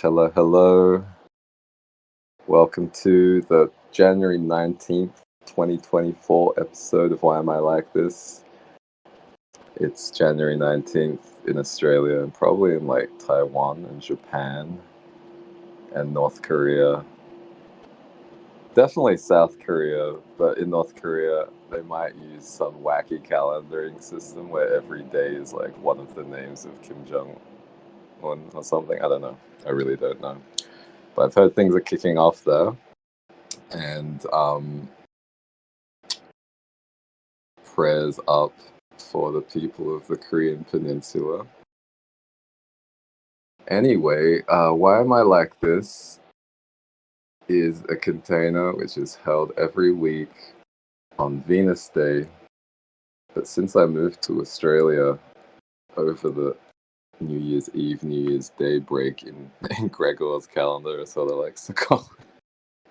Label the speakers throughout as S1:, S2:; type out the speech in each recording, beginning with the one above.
S1: Hello, hello. Welcome to the January 19th, 2024 episode of Why Am I Like This? It's January 19th in Australia and probably in like Taiwan and Japan and North Korea. Definitely South Korea, but in North Korea, they might use some wacky calendaring system where every day is like one of the names of Kim Jong Un or something. I don't know. I really don't know. But I've heard things are kicking off there. And prayers up for the people of the Korean Peninsula. Anyway, Why Am I Like This is a container which is held every week on Venus Day. But since I moved to Australia over the New Year's Eve, New Year's Day break in Gregor's calendar, as sort of likes to call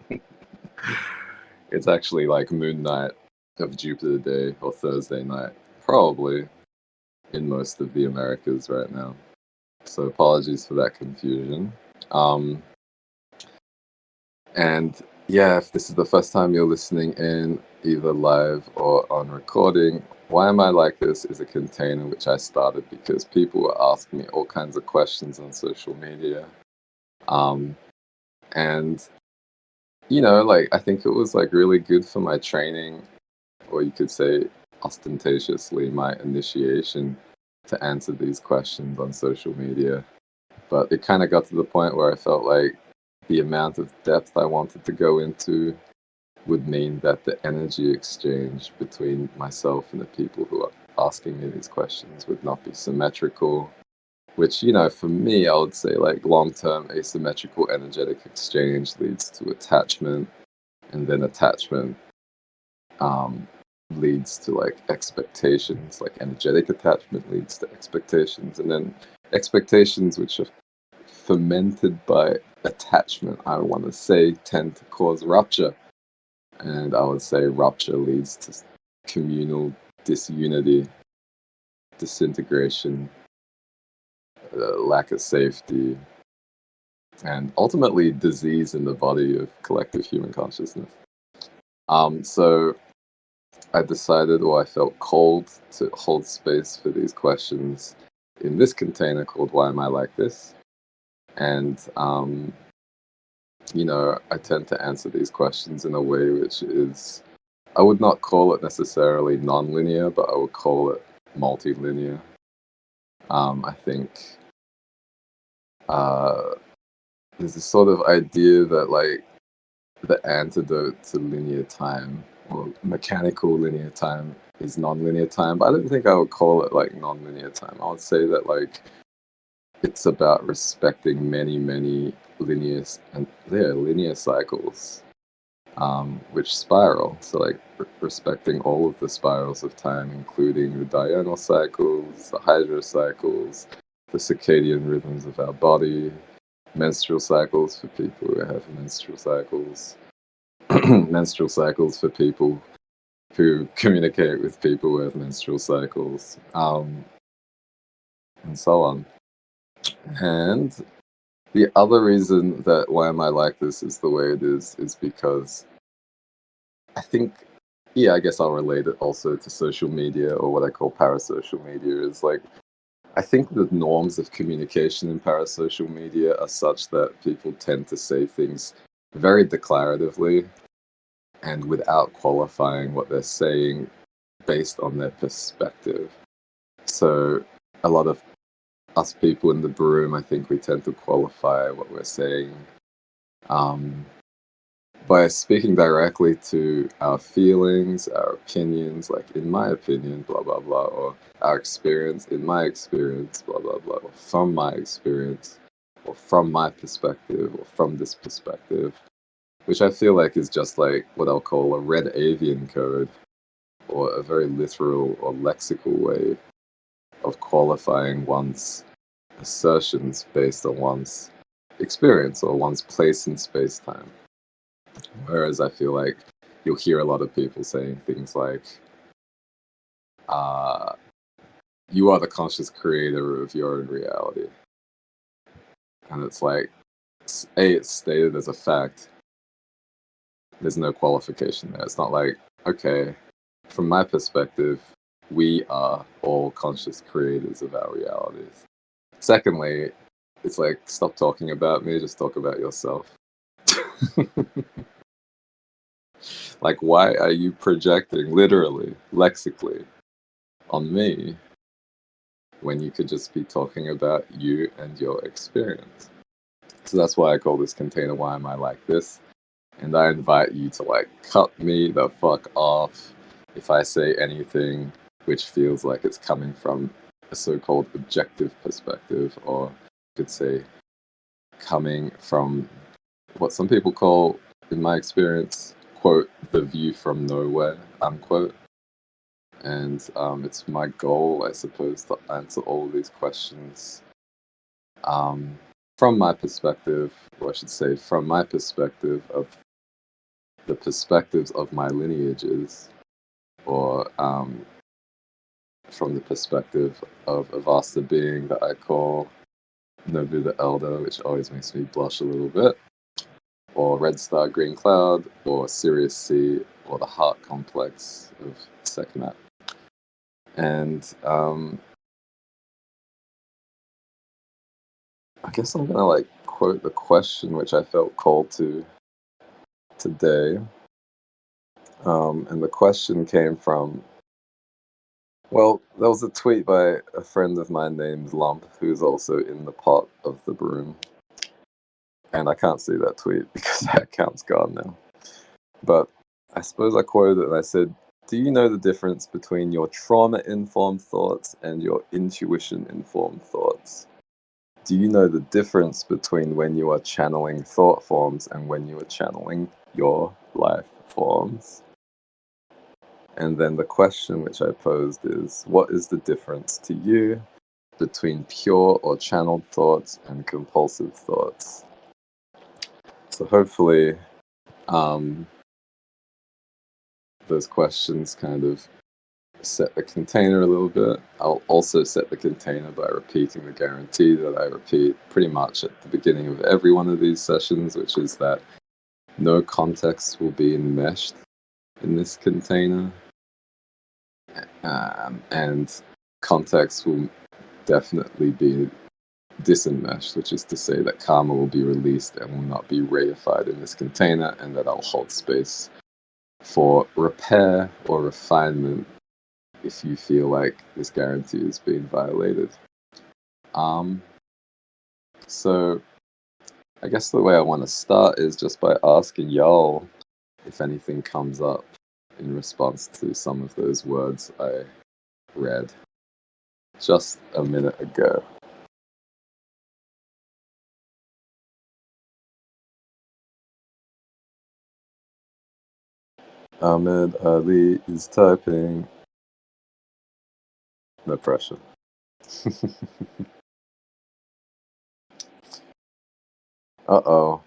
S1: it, it's actually like Moon Night of Jupiter Day or Thursday night, probably in most of the Americas right now. So apologies for that confusion. Um, and yeah, if this is the first time you're listening in, either live or on recording, Why Am I Like This is a container which I started because people were asking me all kinds of questions on social media. And, like, I think it was like really good for my training, or you could say ostentatiously my initiation to answer these questions on social media. But it kind of got to the point where I felt like the amount of depth I wanted to go into would mean that the energy exchange between myself and the people who are asking me these questions would not be symmetrical. Which, for me, I would say like long term asymmetrical energetic exchange leads to attachment, and then attachment um, leads to like expectations, like energetic attachment leads to expectations, and then expectations which are fermented by attachment, I want to say, tend to cause rupture. And I would say rupture leads to communal disunity, disintegration, lack of safety, and ultimately disease in the body of collective human consciousness. So I decided, or I felt called to hold space for these questions in this container called Why Am I Like This? And I tend to answer these questions in a way which is, I would not call it necessarily non-linear, but I would call it multilinear. I think there's this sort of idea that like the antidote to linear time or mechanical linear time is non-linear time, but I don't think I would call it like non-linear time. I would say that like it's about respecting many linear cycles, which spiral. So like respecting all of the spirals of time, including the diurnal cycles, the hydrocycles, the circadian rhythms of our body, menstrual cycles for people who have menstrual cycles, menstrual cycles for people who communicate with people who have menstrual cycles, and so on. And the other reason that Why Am I Like This is the way it is because I think, yeah, I guess I'll relate it also to social media, or what I call parasocial media, is like, I think the norms of communication in parasocial media are such that people tend to say things very declaratively and without qualifying what they're saying based on their perspective. So a lot of us people in the room, I think we tend to qualify what we're saying um, by speaking directly to our feelings, our opinions, like in my opinion, blah, blah, blah, or our experience, in my experience, blah, blah, blah, or from my experience, or from my perspective, or from this perspective, which I feel like is just like what I'll call a red avian code, or a very literal or lexical way of qualifying one's assertions based on one's experience or one's place in space-time. Whereas I feel like you'll hear a lot of people saying things like, uh, you are the conscious creator of your own reality. And it's like, it's stated as a fact. There's no qualification there. It's not like, okay, from my perspective, we are all conscious creators of our realities. Secondly, it's like, stop talking about me, just talk about yourself. Like, why are you projecting literally, lexically, on me when you could just be talking about you and your experience? So that's why I call this container Why Am I Like This? And I invite you to like cut me the fuck off if I say anything which feels like it's coming from a so-called objective perspective, or you could say coming from what some people call, in my experience, quote, the view from nowhere, unquote. And it's my goal, I suppose, to answer all these questions from my perspective, or I should say, from my perspective of the perspectives of my lineages, or from the perspective of a vaster being that I call Nobu the Elder, which always makes me blush a little bit, or Red Star Green Cloud, or Sirius C, or the Heart Complex of Sekhmet. And I guess I'm gonna like quote the question which I felt called to today. And the question came from, well, there was a tweet by a friend of mine named Lump, who's also in the pot of the broom. And I can't see that tweet because that account's gone now. But I suppose I quoted it and I said, do you know the difference between your trauma-informed thoughts and your intuition-informed thoughts? Do you know the difference between when you are channeling thought forms and when you are channeling your life forms? And then the question which I posed is, what is the difference to you between pure or channeled thoughts and compulsive thoughts? So hopefully those questions kind of set the container a little bit. I'll also set the container by repeating the guarantee that I repeat pretty much at the beginning of every one of these sessions, which is that no context will be enmeshed in this container. And context will definitely be disenmeshed, which is to say that karma will be released and will not be reified in this container, and that I'll hold space for repair or refinement if you feel like this guarantee is being violated. So I guess the way I want to start is just by asking y'all if anything comes up in response to some of those words I read just a minute ago. Ahmed Ali is typing. No pressure. Uh-oh.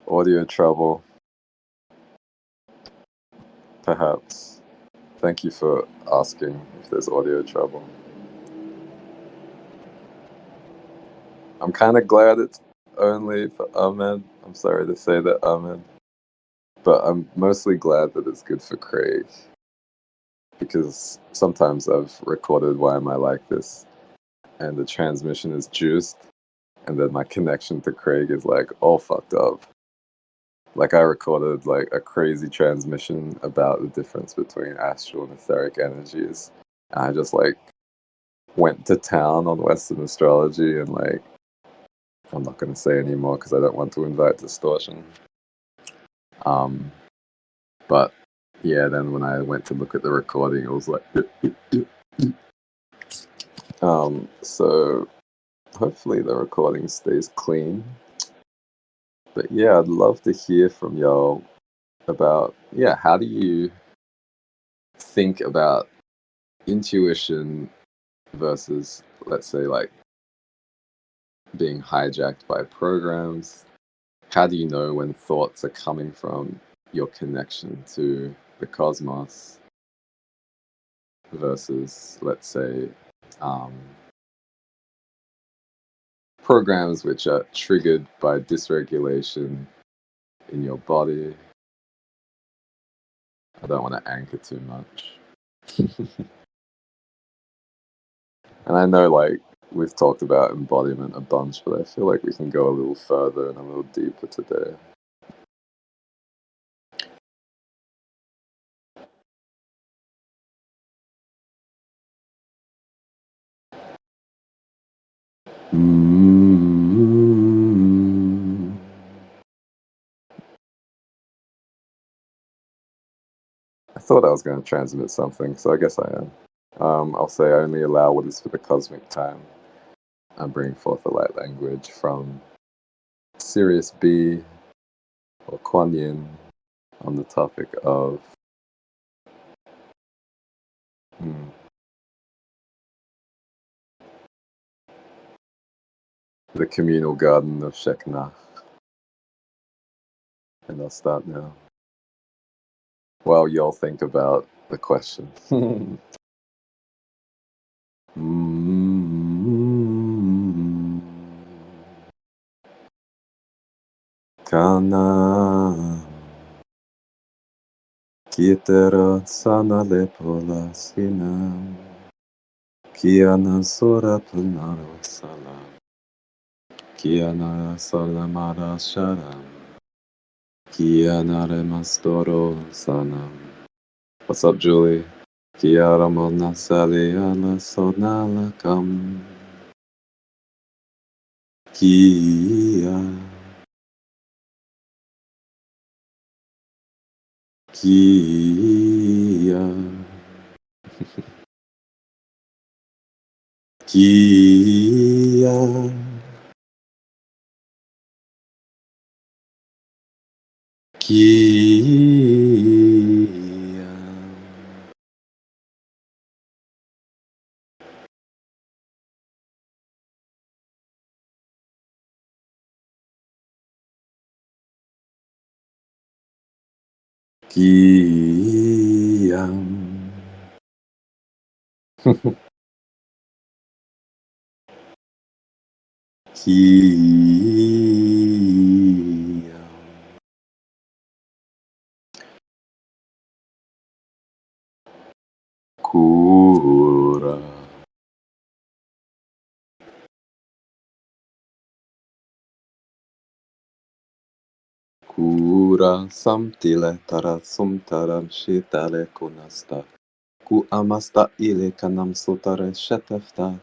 S1: Audio trouble. Perhaps. Thank you for asking if there's audio trouble. I'm kind of glad it's only for Ahmed. I'm sorry to say that, Ahmed. But I'm mostly glad that it's good for Craig. Because sometimes I've recorded Why Am I Like This? And the transmission is juiced. And then my connection to Craig is like all fucked up. Like I recorded like a crazy transmission about the difference between astral and etheric energies. And I just like went to town on Western astrology and like, I'm not going to say anymore because I don't want to invite distortion. But yeah, then when I went to look at the recording, it was like, so hopefully the recording stays clean. But yeah, I'd love to hear from y'all about, yeah, how do you think about intuition versus, let's say, like being hijacked by programs? How do you know when thoughts are coming from your connection to the cosmos versus, let's say, programs which are triggered by dysregulation in your body. I don't want to anchor too much. And I know, like, we've talked about embodiment a bunch, but I feel like we can go a little further and a little deeper today. I thought I was going to transmit something, so I guess I am. I'll say I only allow what is for the cosmic time. I bring forth the light language from Sirius B or Kuan Yin on the topic of the communal garden of Sheknah. And I'll start now. While y'all think about the question. Kana Kitera sana lepola sinam Kiana sora punaro salam Kiana salamara sharam Kiana remastoro sanam. What's up, Julie? Kiara mona saliana sonala kam Kia Kia Kia Kia Kiam Kiam Kura Kura samtile tara sumtaram shitale kunasta Ku amasta ile kanam sutare shetefta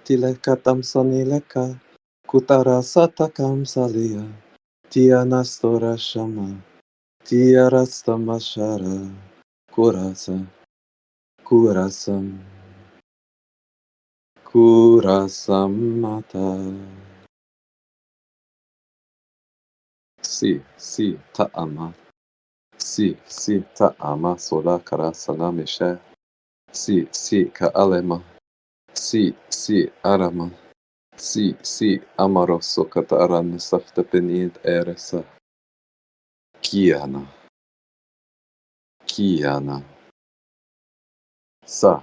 S1: Tile katam sonileka Kutara satakam salia Tianastora shama Tiarastamashara Kurasa Kurasam Kurasamata Si ta'ama Si ta'ama sola karasana mishe Si ka'alema Si arama Si amaroso kataran safta penid eresa Kiana Sa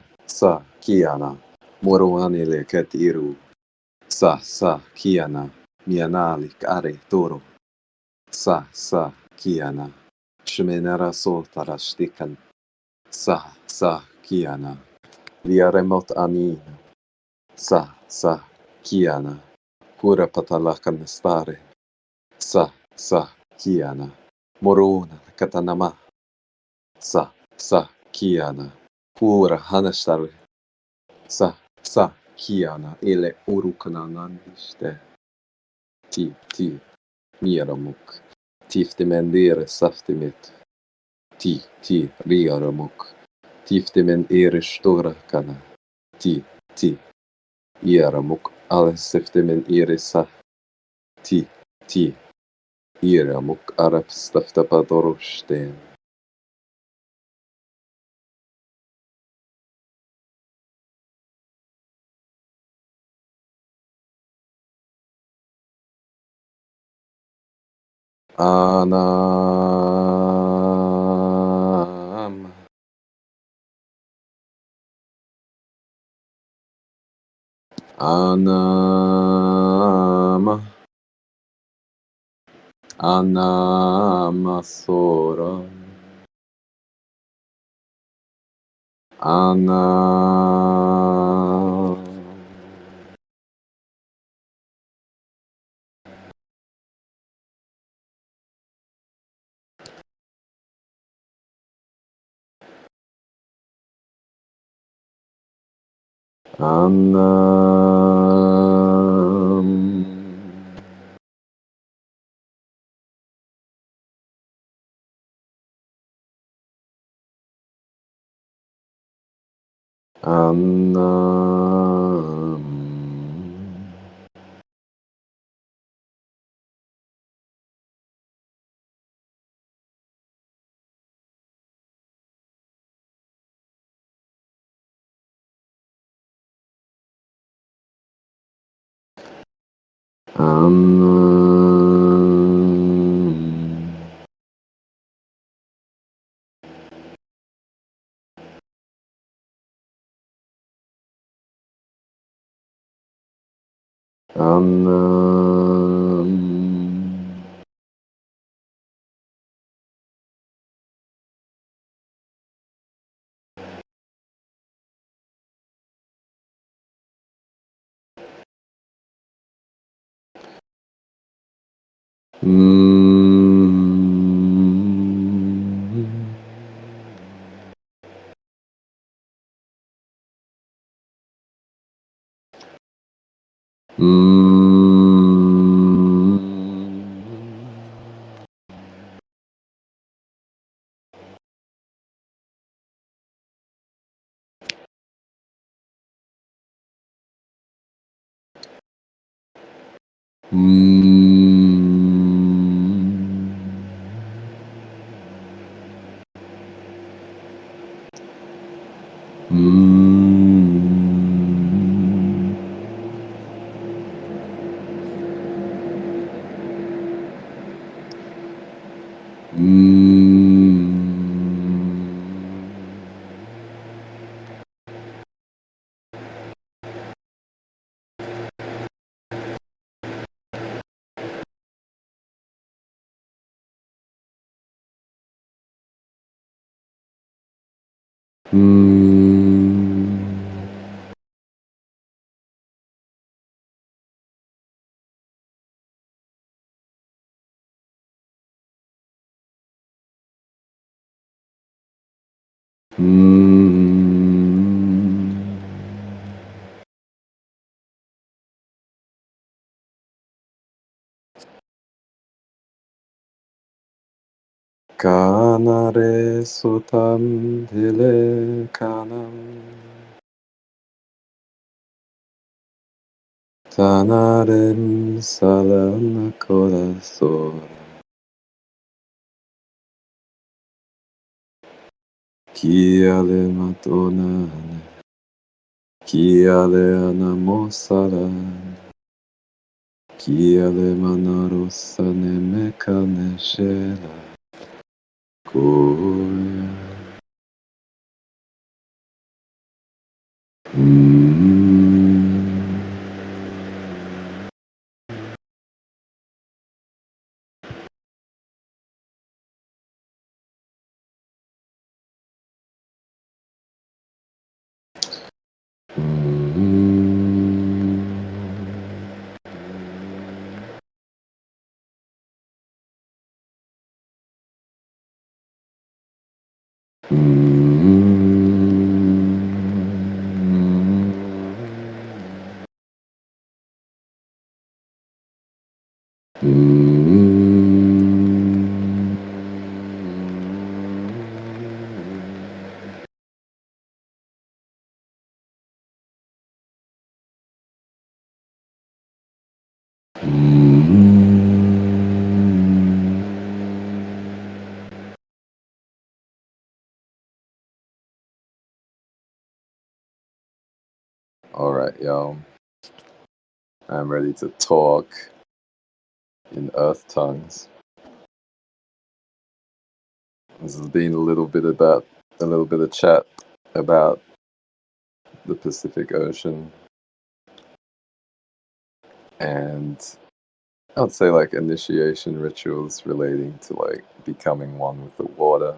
S1: Kiana Moroanile ketiru Sa Kiana Mianali kare toro Sa Kiana Shmenera soltarashtikan Sa Kiana Liaremot anina Sa Kiana Kura patalakan stare Sa Kiana Morona katanama Sa Kiana Pura hanastare Sa Kiana Ile urukananandiste Ti Miaramuk Tiftimendere saftimit Ti Riaramuk Tiftimendere storakana Ti Iaramuk Alesiftimendere sa Ti Iaramuk Arab staftapadoroshten Anam Anam Anamasora. Ana. Anam. Anam. Kanare sutam dile kanam tanaren salana corazón kiale matonane kiale anamosalan kiale manarosane mekane shela koya. All right, y'all. I'm ready to talk in earth tongues. This has been a little bit of chat about the Pacific Ocean and I would say like initiation rituals relating to like becoming one with the water.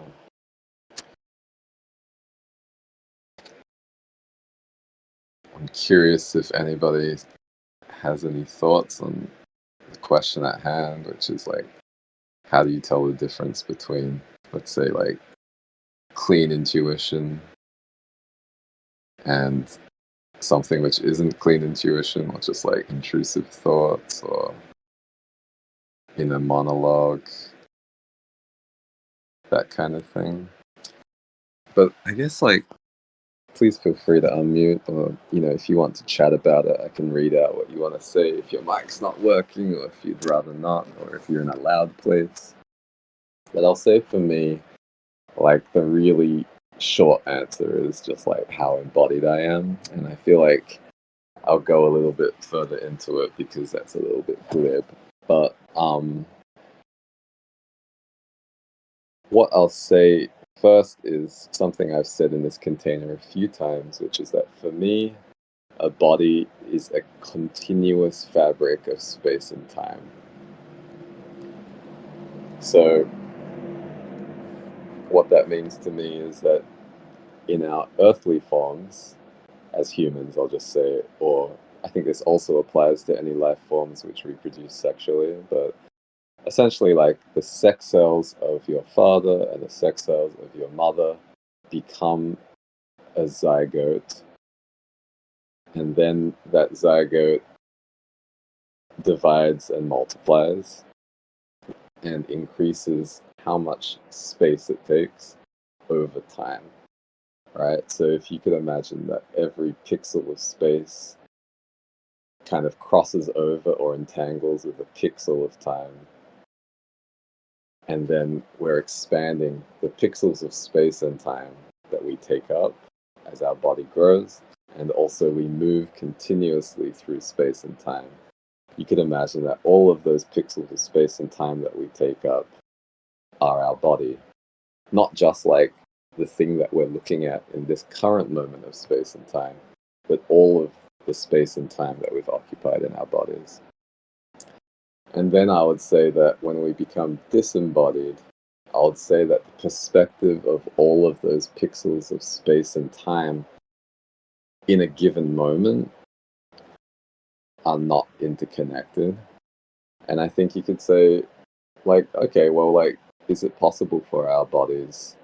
S1: I'm curious if anybody has any thoughts on the question at hand, which is like, how do you tell the difference between, let's say, like clean intuition and something which isn't clean intuition, or just like intrusive thoughts or inner monologue, that kind of thing. But I guess like, please feel free to unmute, or if you want to chat about it, I can read out what you want to say if your mic's not working, or if you'd rather not, or if you're in a loud place. But I'll say for me, like the really short answer is just like how embodied I am, and I feel like I'll go a little bit further into it because that's a little bit glib. But what I'll say first is something I've said in this container a few times, which is that for me, a body is a continuous fabric of space and time. So, what that means to me is that in our earthly forms, as humans, I'll just say, or I think this also applies to any life forms which reproduce sexually, but essentially, like the sex cells of your father and the sex cells of your mother become a zygote, and then that zygote divides and multiplies and increases how much space it takes over time, right? So if you could imagine that every pixel of space kind of crosses over or entangles with a pixel of time, and then we're expanding the pixels of space and time that we take up as our body grows, and also we move continuously through space and time. You could imagine that all of those pixels of space and time that we take up are our body, not just like the thing that we're looking at in this current moment of space and time, but all of the space and time that we've occupied in our bodies. And then I would say that when we become disembodied, I would say that the perspective of all of those pixels of space and time in a given moment are not interconnected. And I think you could say, like, okay, well, like, is it possible for our bodies,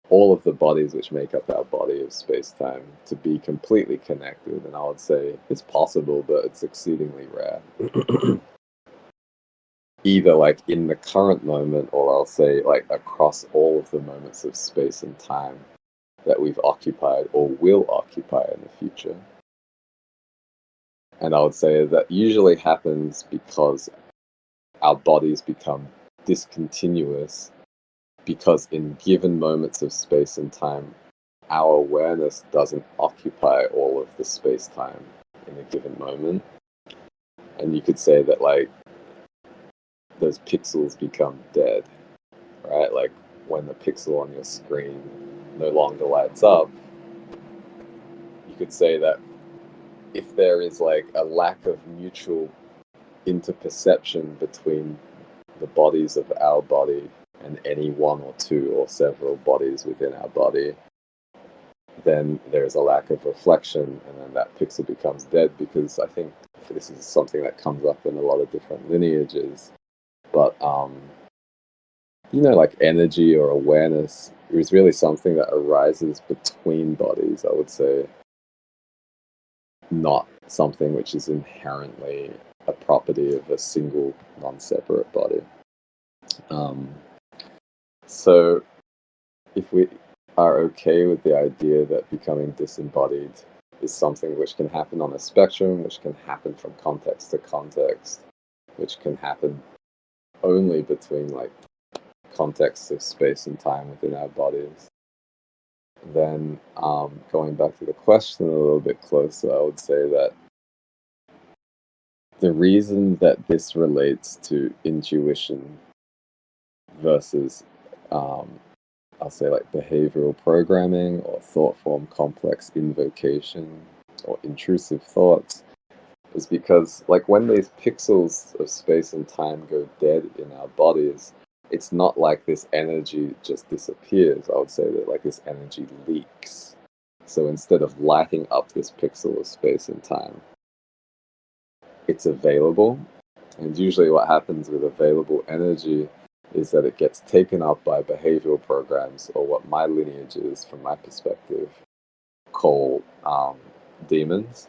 S1: all of the bodies which make up our body of space time, to be completely connected? And I would say it's possible, but it's exceedingly rare. Either like in the current moment, or I'll say like across all of the moments of space and time that we've occupied or will occupy in the future. And I would say that usually happens because our bodies become discontinuous, because in given moments of space and time, our awareness doesn't occupy all of the space time in a given moment. And you could say that like those pixels become dead, right? Like when the pixel on your screen no longer lights up, you could say that if there is like a lack of mutual interperception between the bodies of our body and any one or two or several bodies within our body, then there's a lack of reflection, and then that pixel becomes dead. Because I think this is something that comes up in a lot of different lineages, but like energy or awareness is really something that arises between bodies, I would say, not something which is inherently a property of a single non-separate body. Um, so if we are okay with the idea that becoming disembodied is something which can happen on a spectrum, which can happen from context to context, which can happen only between like contexts of space and time within our bodies, then going back to the question a little bit closer, I would say that the reason that this relates to intuition versus, I'll say, like behavioral programming or thought form complex invocation or intrusive thoughts, is because, like, when these pixels of space and time go dead in our bodies, it's not like this energy just disappears. I would say that, like, this energy leaks. So instead of lighting up this pixel of space and time, it's available. And usually, what happens with available energy is that it gets taken up by behavioral programs, or what my lineage is, from my perspective, call demons.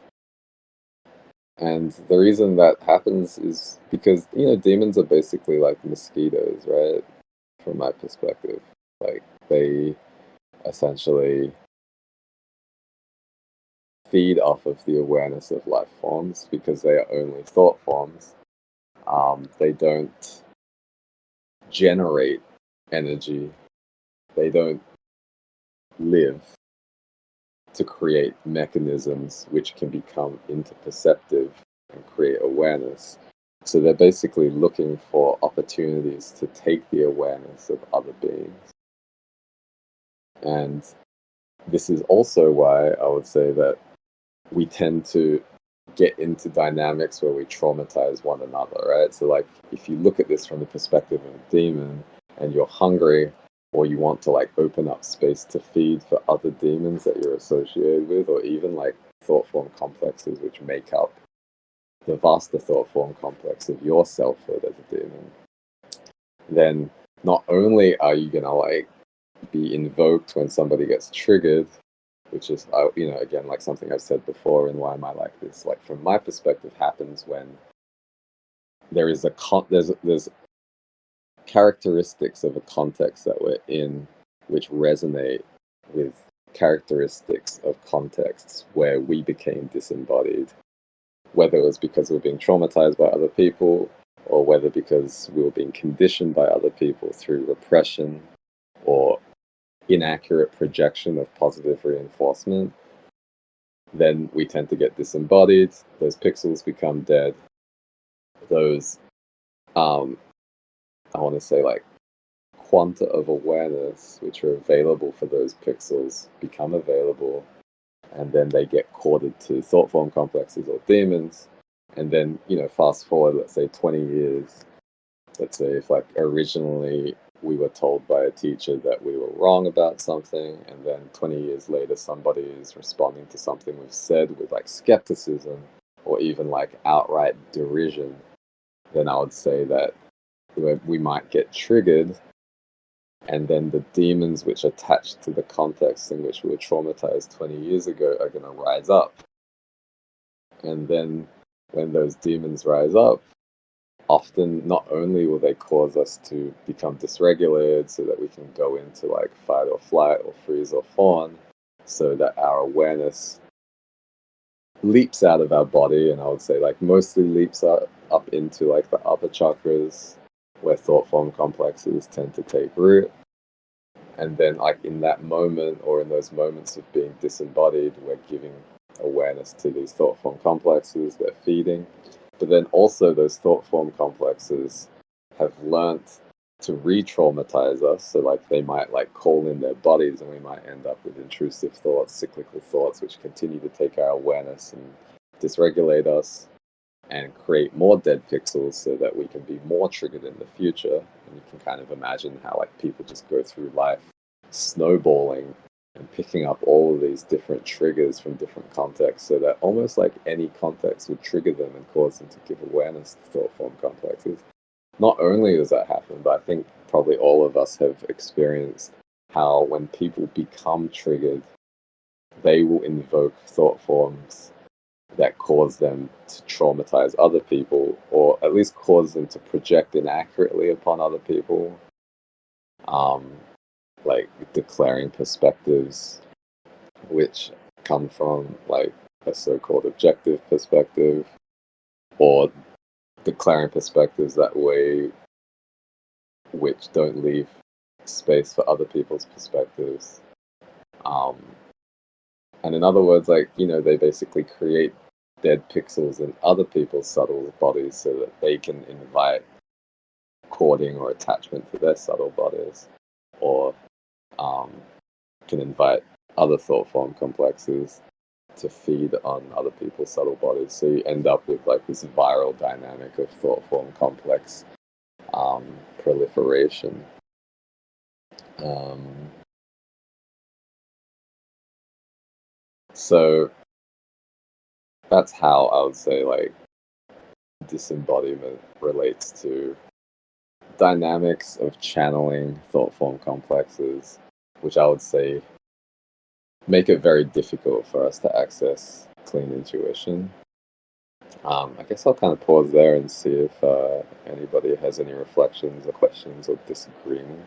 S1: And the reason that happens is because, demons are basically like mosquitoes, right? From my perspective. Like, they essentially feed off of the awareness of life forms because they are only thought forms. They don't generate energy, they don't live to create mechanisms which can become interperceptive and create awareness. So they're basically looking for opportunities to take the awareness of other beings. And this is also why I would say that we tend to get into dynamics where we traumatize one another, right? So, like, if you look at this from the perspective of a demon and you're hungry, or you want to, like, open up space to feed for other demons that you're associated with, or even like thought form complexes which make up the vaster thought form complex of your selfhood as a demon, then not only are you gonna, like, be invoked when somebody gets triggered, which is, again, like something I've said before in Why Am I Like This? Like, from my perspective, happens when there is there's characteristics of a context that we're in which resonate with characteristics of contexts where we became disembodied, whether it was because we were being traumatized by other people, or whether because we were being conditioned by other people through repression or inaccurate projection of positive reinforcement. Then we tend to get disembodied, those pixels become dead, those, I want to say, like, quanta of awareness which are available for those pixels become available, and then they get corded to thought form complexes or demons. And then, fast forward, let's say 20 years, let's say if, like, originally we were told by a teacher that we were wrong about something, and then 20 years later somebody is responding to something we've said with, like, skepticism or even, like, outright derision, then I would say that we might get triggered, and then the demons which attach to the context in which we were traumatized 20 years ago are going to rise up. And then when those demons rise up, often not only will they cause us to become dysregulated so that we can go into, like, fight or flight or freeze or fawn, so that our awareness leaps out of our body, and I would say, like, mostly leaps up into, like, the upper chakras where thought form complexes tend to take root. And then, like, in that moment, or in those moments of being disembodied, we're giving awareness to these thought form complexes, they're feeding. But then also those thought form complexes have learnt to re-traumatize us. So, like, they might, like, call in their bodies, and we might end up with intrusive thoughts, cyclical thoughts, which continue to take our awareness and dysregulate us and create more dead pixels so that we can be more triggered in the future. And you can kind of imagine how, like, people just go through life snowballing and picking up all of these different triggers from different contexts, so that almost like any context would trigger them and cause them to give awareness to thought form complexes. Not only does that happen, but I think probably all of us have experienced how when people become triggered, they will invoke thought forms that cause them to traumatize other people, or at least cause them to project inaccurately upon other people, um, like declaring perspectives which come from, like, a so-called objective perspective, or declaring perspectives that way which don't leave space for other people's perspectives. Um, and in other words, like, they basically create dead pixels in other people's subtle bodies so that they can invite cording or attachment to their subtle bodies, or um, can invite other thought form complexes. to feed on other people's subtle bodies. So you end up with like this viral dynamic of thought form complex proliferation. So that's how I would say like disembodiment relates to dynamics of channeling thought form complexes, which I would say make it very difficult for us to access clean intuition. I guess I'll kind of pause there and see if anybody has any reflections or questions or disagreement.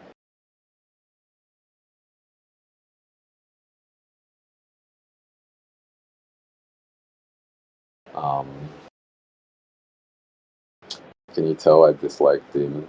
S1: Um, can you tell I dislike demons?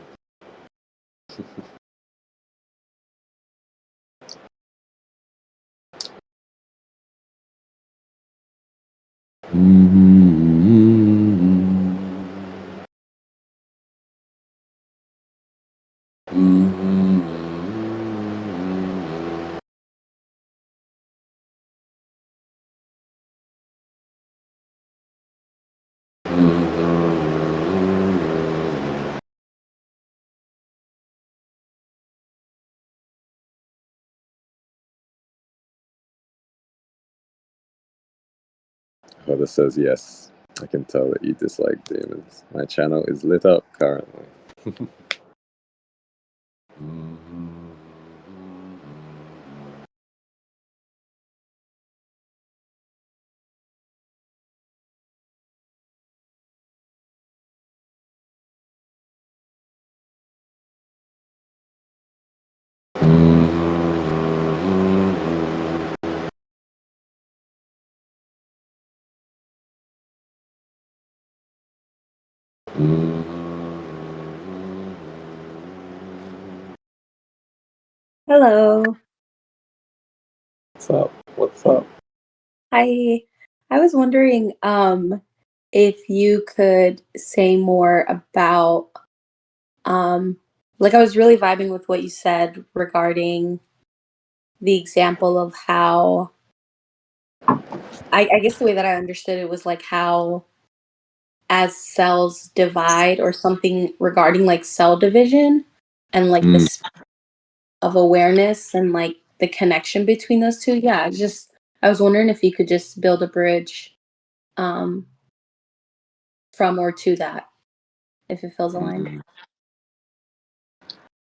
S1: Whoever says yes, I can tell that you dislike demons. My channel is lit up currently.
S2: Hello.
S1: What's up? What's up?
S2: I was wondering if you could say more about um like I was really vibing with what you said regarding the example of how I guess the way that I understood it was like how as cells divide or something regarding like cell division and like
S1: Mm,
S2: this of awareness and like the connection between those two. Yeah, I was wondering if you could just build a bridge um from or to that, if it feels aligned.
S1: mm.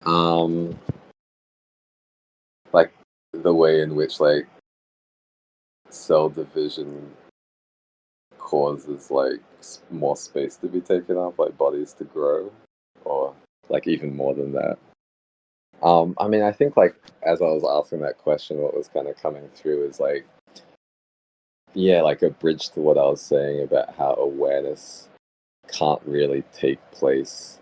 S1: Um, like the way in which like cell division causes like more space to be taken up, like bodies to grow, or like even more than that. I mean, I think like as I was asking that question, what was kind of coming through is like, yeah, like a bridge to what I was saying about how awareness can't really take place,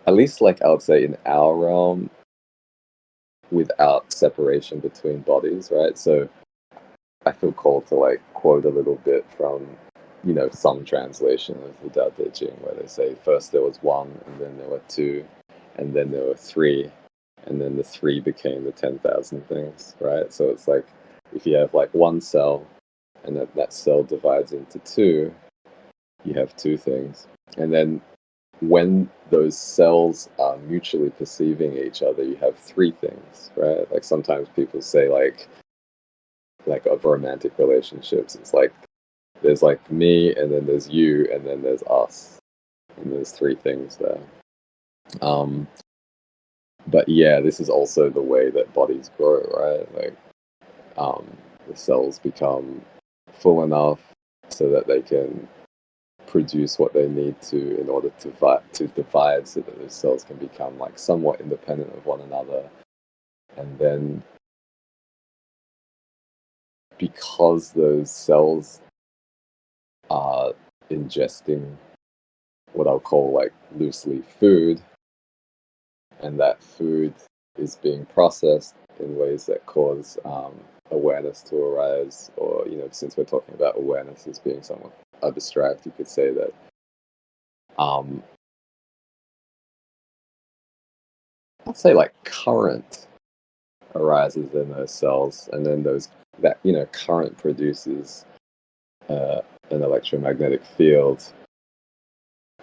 S1: at least like I would say in our realm, without separation between bodies, right? So I feel called to like quote a little bit from, some translation of the Tao Te Ching where they say first there was one, and then there were two, and then there were three, and then the three became the 10,000 things, right? So it's like if you have like one cell and that cell divides into two, you have two things. And then when those cells are mutually perceiving each other, you have three things, right? Like sometimes people say like of romantic relationships, it's like there's like me, and then there's you, and then there's us, and there's three things there. Um, but yeah, this is also the way that bodies grow, right? Like um, the cells become full enough so that they can produce what they need to in order to divide, so that those cells can become like somewhat independent of one another, and then because those cells are ingesting what I'll call like loosely food, and that food is being processed in ways that cause awareness to arise, or since we're talking about awareness as being somewhat abstract, you could say that um, I'd say like current arises in those cells, and then that current produces an electromagnetic field,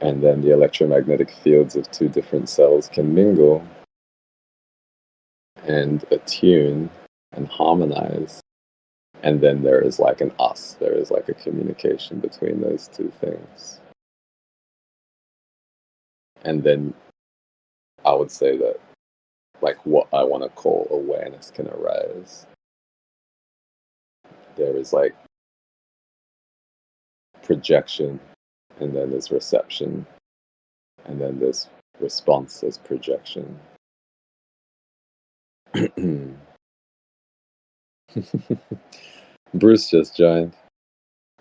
S1: and then the electromagnetic fields of two different cells can mingle and attune and harmonize, and then there is like an us, there is like a communication between those two things. And then I would say that like what I want to call awareness can arise. There is like projection, and then there's reception, and then there's response as projection. Bruce just joined.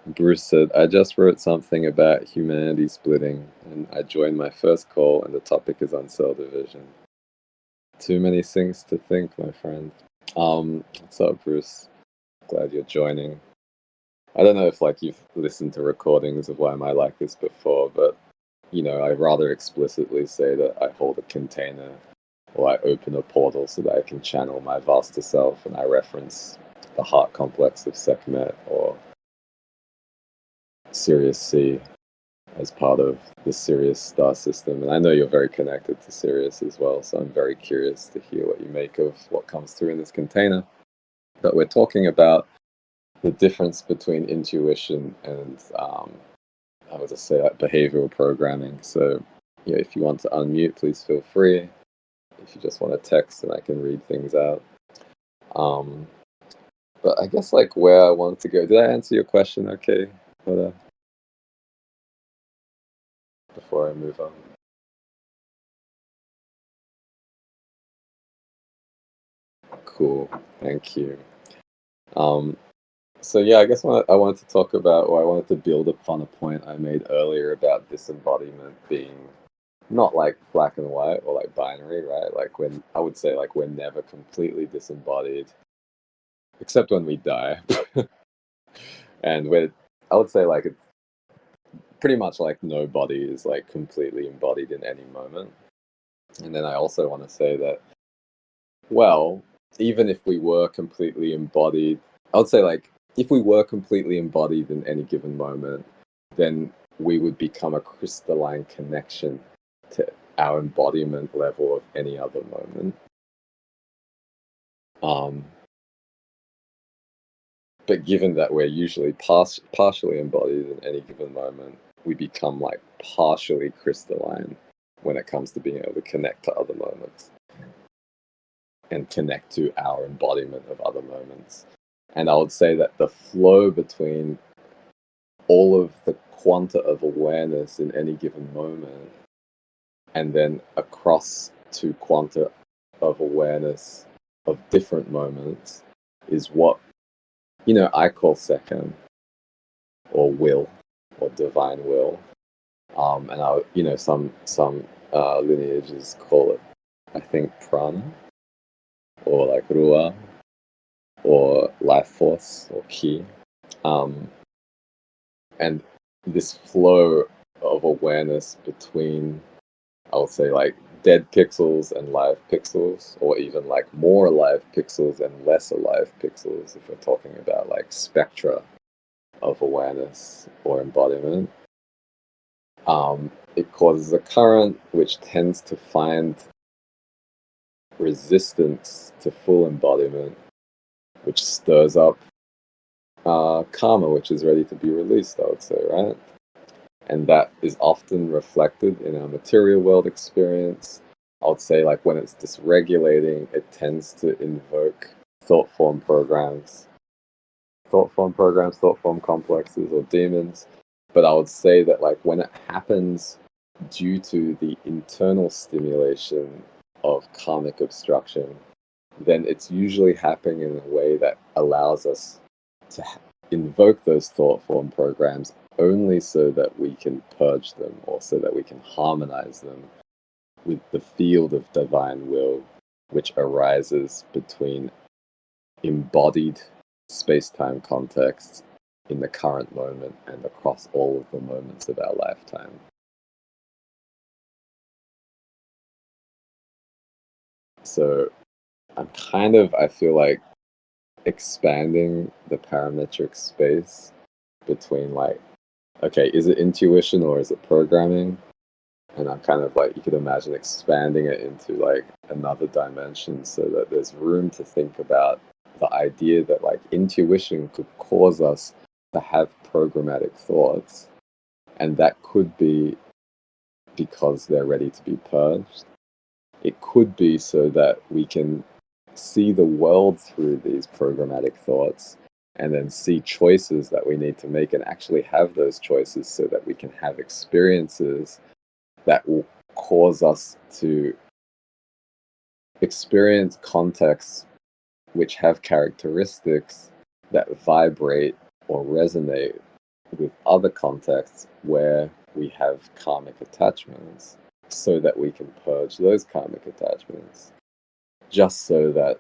S1: Bruce said, I just wrote something about humanity splitting, and I joined my first call, and the topic is on cell division. Too many things to think, my friend. What's up, Bruce? Glad you're joining. I don't know if like you've listened to recordings of Why Am I Like This before, but I rather explicitly say that I hold a container, or I open a portal so that I can channel my vaster self, and I reference the heart complex of Sekhmet or Sirius C as part of the Sirius star system. And I know you're very connected to Sirius as well, so I'm very curious to hear what you make of what comes through in this container. But we're talking about the difference between intuition and, I would just say, like behavioral programming. So, if you want to unmute, please feel free. If you just want to text, and I can read things out. But I guess like where I wanted to go, did I answer your question okay, before I move on? Cool, thank you. So yeah, I guess I wanted to talk about, or I wanted to build upon a point I made earlier about disembodiment being not like black and white or like binary, right? Like when I would say like we're never completely disembodied, except when we die, and I would say like it's pretty much like nobody is like completely embodied in any moment. And then I also want to say that, well, even if we were completely embodied, I would say like if we were completely embodied in any given moment, then we would become a crystalline connection to our embodiment level of any other moment. But given that we're usually partially embodied in any given moment, we become like partially crystalline when it comes to being able to connect to other moments and connect to our embodiment of other moments. And I would say that the flow between all of the quanta of awareness in any given moment and then across to quanta of awareness of different moments is what I call second, or will, or divine will. And some lineages call it, I think, prana, or like ruah, or life force, or ki. And this flow of awareness between, I would say, like dead pixels and live pixels, or even like more alive pixels and less alive pixels, if we're talking about like spectra of awareness or embodiment. It causes a current which tends to find resistance to full embodiment, which stirs up karma, which is ready to be released, I would say, right? And that is often reflected in our material world experience. I would say, like, when it's dysregulating, it tends to invoke thought form programs, thought form complexes, or demons. But I would say that, like, when it happens due to the internal stimulation of karmic obstruction, then it's usually happening in a way that allows us to invoke those thought form programs only so that we can purge them, or so that we can harmonize them with the field of divine will, which arises between embodied space-time contexts in the current moment and across all of the moments of our lifetime. So I feel like expanding the parametric space between like, okay, is it intuition or is it programming? And I'm kind of like, you could imagine expanding it into like another dimension so that there's room to think about the idea that like intuition could cause us to have programmatic thoughts. And that could be because they're ready to be purged. It could be so that we can see the world through these programmatic thoughts and then see choices that we need to make and actually have those choices so that we can have experiences that will cause us to experience contexts which have characteristics that vibrate or resonate with other contexts where we have karmic attachments so that we can purge those karmic attachments, just so that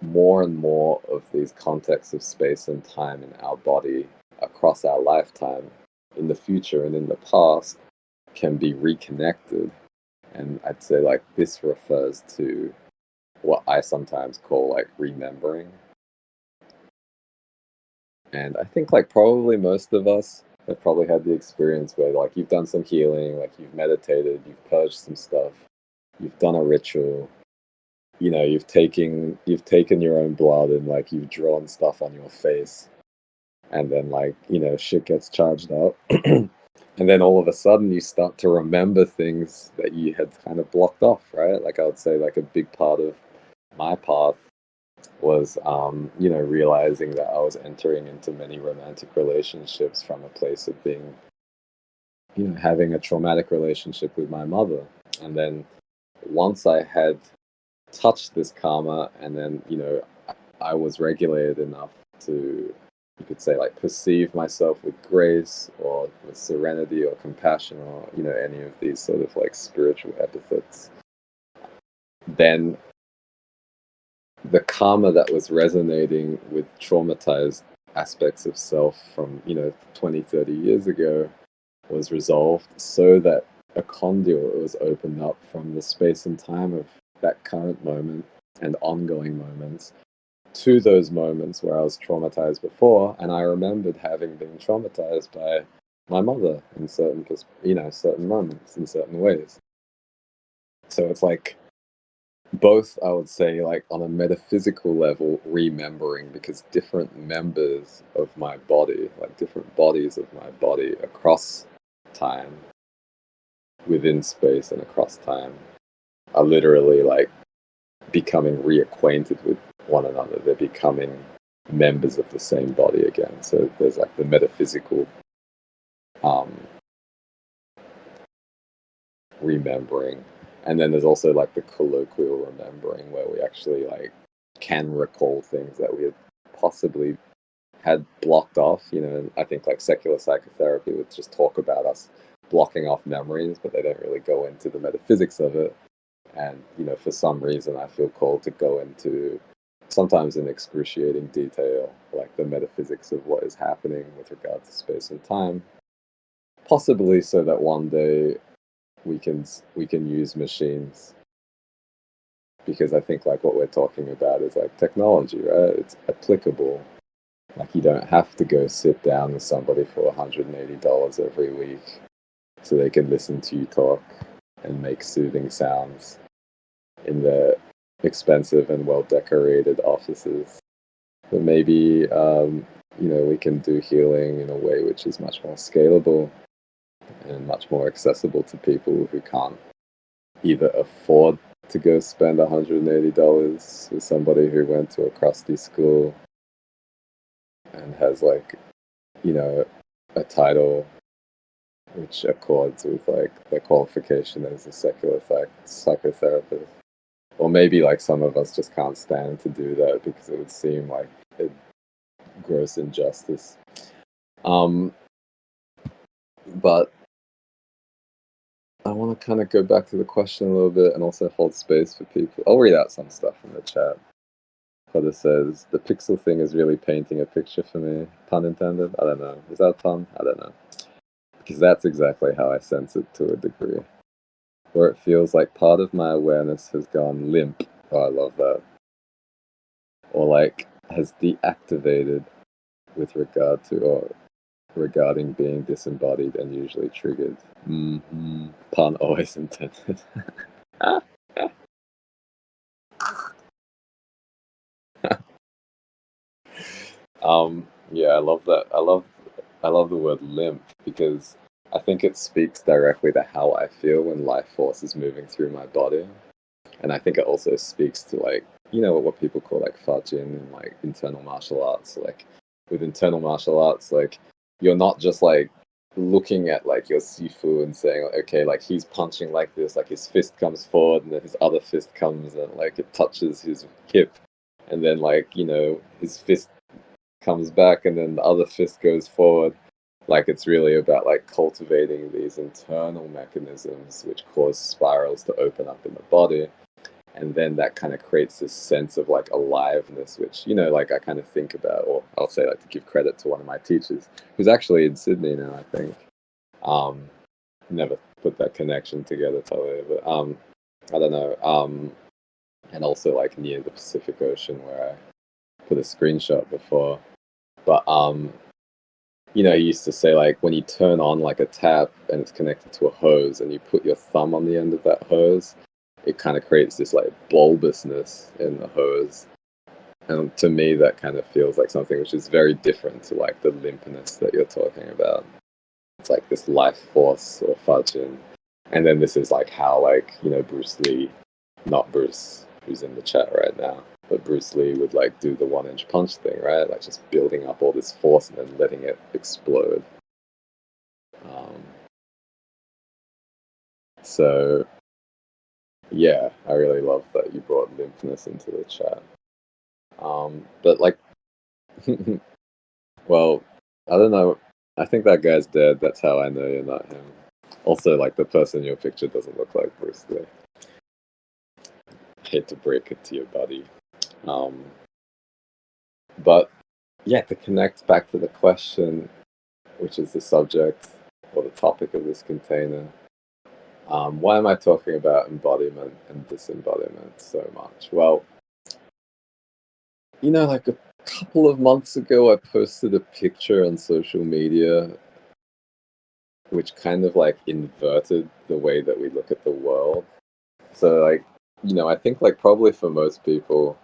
S1: more and more of these contexts of space and time in our body across our lifetime, in the future and in the past, can be reconnected. And I'd say like this refers to what I sometimes call like remembering. And I think like probably most of us have probably had the experience where like you've done some healing, like you've meditated, you've purged some stuff, you've done a ritual, you know, you've taken your own blood and like you've drawn stuff on your face, and then like, you know, shit gets charged up. And then all of a sudden you start to remember things that you had kind of blocked off, right? Like I would say like a big part of my path was you know, realizing that I was entering into many romantic relationships from a place of being, you know, having a traumatic relationship with my mother. And then once I had touched this karma, and then, you know, I was regulated enough to, you could say, like perceive myself with grace or with serenity or compassion or, you know, any of these sort of like spiritual epithets, then the karma that was resonating with traumatized aspects of self from, you know, 20, 30 years ago was resolved so that a conduit was opened up from the space and time of that current moment and ongoing moments to those moments where I was traumatized before. And I remembered having been traumatized by my mother in certain, you know, certain moments in certain ways. So it's like both, I would say, like on a metaphysical level, remembering, because different members of my body, like different bodies of my body across time, within space and across time, are literally like becoming reacquainted with one another. They're becoming members of the same body again. So there's like the metaphysical um, remembering, and then there's also like the colloquial remembering, where we actually like can recall things that we had possibly had blocked off. You know, and I think like secular psychotherapy would just talk about us blocking off memories, but they don't really go into the metaphysics of it. And, you know, for some reason, I feel called to go into, sometimes in excruciating detail, like the metaphysics of what is happening with regard to space and time, possibly so that one day we can use machines, because I think like what we're talking about is like technology, right? It's applicable. Like you don't have to go sit down with somebody for $180 every week so they can listen to you talk and make soothing sounds in their expensive and well decorated offices. But maybe, you know, we can do healing in a way which is much more scalable and much more accessible to people who can't either afford to go spend $180 with somebody who went to a crusty school and has like, you know, a title which accords with like their qualification as a secular psychotherapist. Or maybe like some of us just can't stand to do that because it would seem like a gross injustice. Um, but I want to kind of go back to the question a little bit and also hold space for people. I'll read out some stuff from the chat. But says, the pixel thing is really painting a picture for me. Pun intended? I don't know. Is that a pun? I don't know. Because that's exactly how I sense it to a degree. Where it feels like part of my awareness has gone limp. Oh, I love that. or like has deactivated with regard to or regarding being disembodied and usually triggered. Pun always intended. Yeah, I love that. I love the word limp because I think it speaks directly to how I feel when life force is moving through my body. And I think it also speaks to like, what people call like fajin and like internal martial arts. Like with internal martial arts, like you're not just like looking at like your sifu and saying, like, okay, like he's punching like this, like his fist comes forward and then his other fist comes and like it touches his hip, and then like, his fist comes back and then the other fist goes forward. Like it's really about like cultivating these internal mechanisms which cause spirals to open up in the body, and then that kind of creates this sense of like aliveness, which like I kind of think about, or I'll say, like, to give credit to one of my teachers who's actually in Sydney now, I think. um Never put that connection together totally, but I don't know. And also like near the Pacific Ocean where I put a screenshot before. But he used to say, like, when you turn on like a tap and it's connected to a hose and you put your thumb on the end of that hose, it kind of creates this like bulbousness in the hose. And to me, that kind of feels like something which is very different to like the limpness that you're talking about. It's like this life force or fudging. And then this is like how, like, Bruce Lee, not Bruce who's in the chat right now, but Bruce Lee would like do the 1 inch punch thing, right? Like just building up all this force and then letting it explode. Um, so yeah, I really love that you brought limpness into the chat. But like, well, I don't know. I think that guy's dead. That's how I know you're not him. Also, like, the person in your picture doesn't look like Bruce Lee. I hate to break it to your buddy. Um, but yeah, to connect back to the question, which is the subject or the topic of this container, why am I talking about embodiment and disembodiment so much? Well, like a couple of months ago, I posted a picture on social media which kind of like inverted the way that we look at the world. So, like, I think like probably for most people,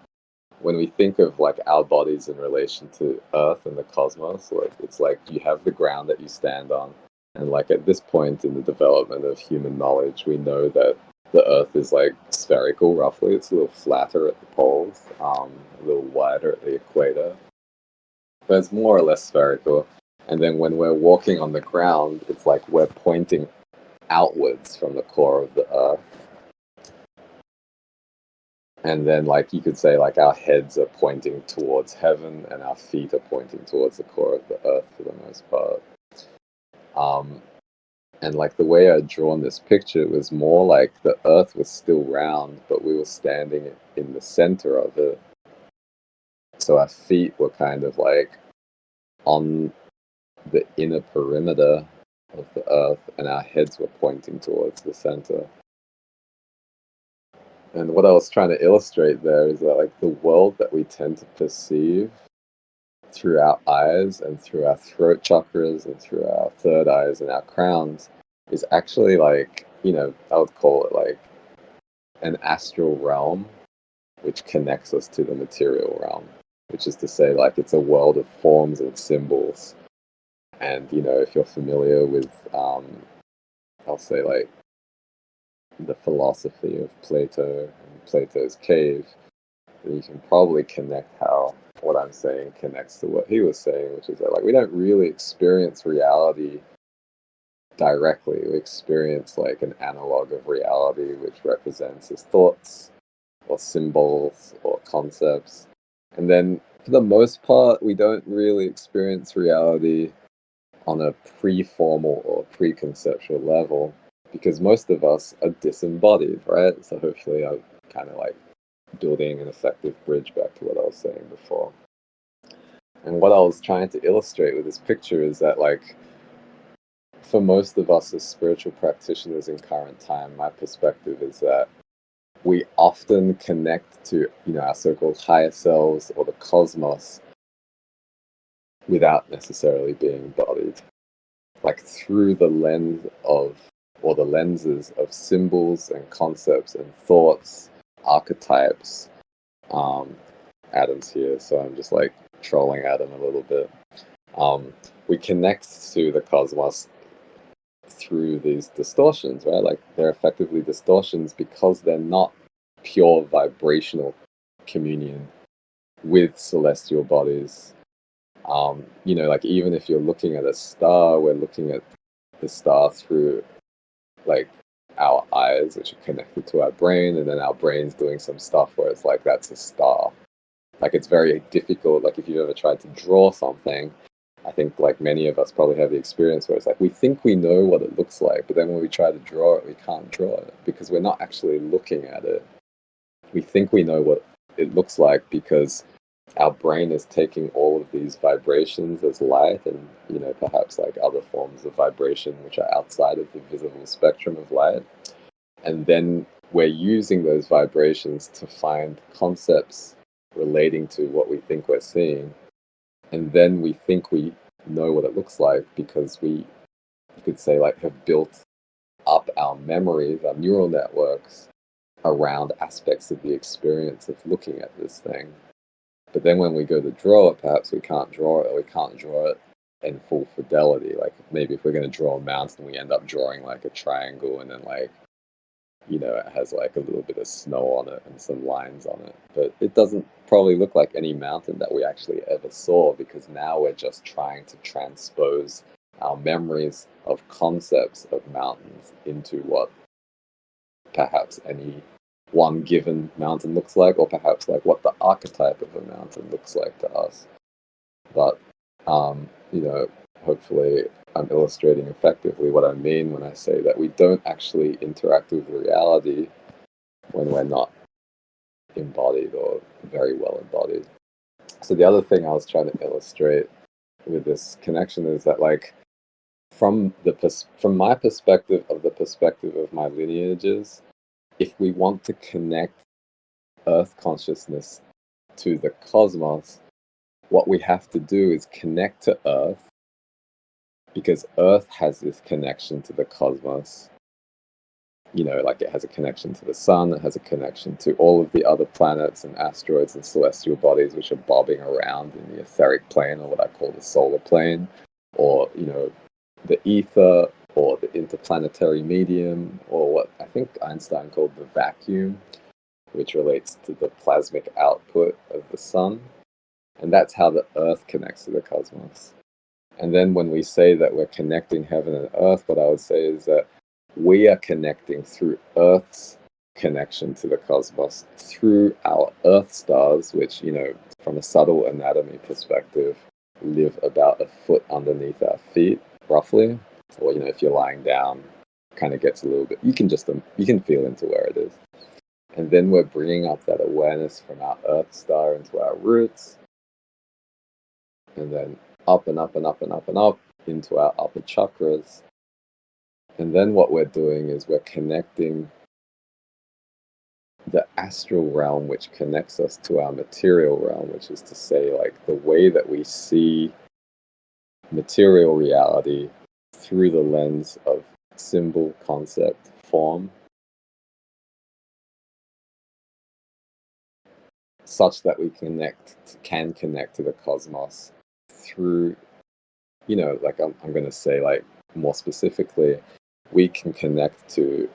S1: when we think of like our bodies in relation to Earth and the cosmos, like it's like you have the ground that you stand on. And like at this point in the development of human knowledge, we know that the Earth is like spherical, roughly. It's a little flatter at the poles, a little wider at the equator, but it's more or less spherical. And then when we're walking on the ground, it's like we're pointing outwards from the core of the Earth. And then, like, you could say, like, our heads are pointing towards heaven and our feet are pointing towards the core of the Earth for the most part. And like the way I'd drawn this picture was more like the Earth was still round, but we were standing in the center of it. So our feet were kind of like on the inner perimeter of the Earth, and our heads were pointing towards the center. And what I was trying to illustrate there is that, like, the world that we tend to perceive through our eyes and through our throat chakras and through our third eyes and our crowns is actually like, I would call it like an astral realm which connects us to the material realm, which is to say, like, it's a world of forms and symbols. And, if you're familiar with, I'll say, like, the philosophy of Plato and Plato's cave, then you can probably connect how what I'm saying connects to what he was saying, which is that, like, we don't really experience reality directly. We experience like an analog of reality, which represents as thoughts or symbols or concepts. And then for the most part, we don't really experience reality on a pre-formal or pre-conceptual level because most of us are disembodied, right? So hopefully I'm kind of like building an effective bridge back to what I was saying before. And what I was trying to illustrate with this picture is that, like, for most of us as spiritual practitioners in current time, my perspective is that we often connect to, our so-called higher selves or the cosmos without necessarily being embodied, like through the lens of, or the lenses of symbols and concepts and thoughts, archetypes. Adam's here, so I'm just like trolling Adam a little bit. We connect to the cosmos through these distortions, right? Like they're effectively distortions because they're not pure vibrational communion with celestial bodies. Like even if you're looking at a star, we're looking at the star through like our eyes, which are connected to our brain, and then our brain's doing some stuff where it's like that's a star. Like it's very difficult. Like if you've ever tried to draw something, I think like many of us probably have the experience where it's like we think we know what it looks like, but then when we try to draw it, we can't draw it because we're not actually looking at it. We think we know what it looks like because our brain is taking all of these vibrations as light and, perhaps like other forms of vibration which are outside of the visible spectrum of light. And then we're using those vibrations to find concepts relating to what we think we're seeing. And then we think we know what it looks like because we, you could say, like, have built up our memories, our neural networks around aspects of the experience of looking at this thing. But then when we go to draw it, perhaps we can't draw it, or we can't draw it in full fidelity. Like maybe if we're going to draw a mountain, we end up drawing like a triangle, and then like, it has like a little bit of snow on it and some lines on it. But it doesn't probably look like any mountain that we actually ever saw, because now we're just trying to transpose our memories of concepts of mountains into what perhaps any one given mountain looks like, or perhaps like what the archetype of a mountain looks like to us. But hopefully I'm illustrating effectively what I mean when I say that we don't actually interact with reality when we're not embodied or very well embodied. So the other thing I was trying to illustrate with this connection is that, like, from my perspective, of the perspective of my lineages, if we want to connect Earth consciousness to the cosmos, what we have to do is connect to Earth, because Earth has this connection to the cosmos. Like it has a connection to the sun, it has a connection to all of the other planets and asteroids and celestial bodies which are bobbing around in the etheric plane, or what I call the solar plane, or, the ether, or the interplanetary medium, or what I think Einstein called the vacuum, which relates to the plasmic output of the sun. And that's how the Earth connects to the cosmos. And then when we say that we're connecting heaven and earth, what I would say is that we are connecting through Earth's connection to the cosmos, through our Earth stars, which, from a subtle anatomy perspective, live about a foot underneath our feet, roughly. Or, if you're lying down, kind of gets a little bit, you can feel into where it is. And then we're bringing up that awareness from our Earth star into our roots, and then up and up and up and up and up into our upper chakras. And then what we're doing is we're connecting the astral realm, which connects us to our material realm, which is to say, like, the way that we see material reality through the lens of symbol, concept, form, such that we can connect to the cosmos through, like I'm going to say, like, more specifically, we can connect to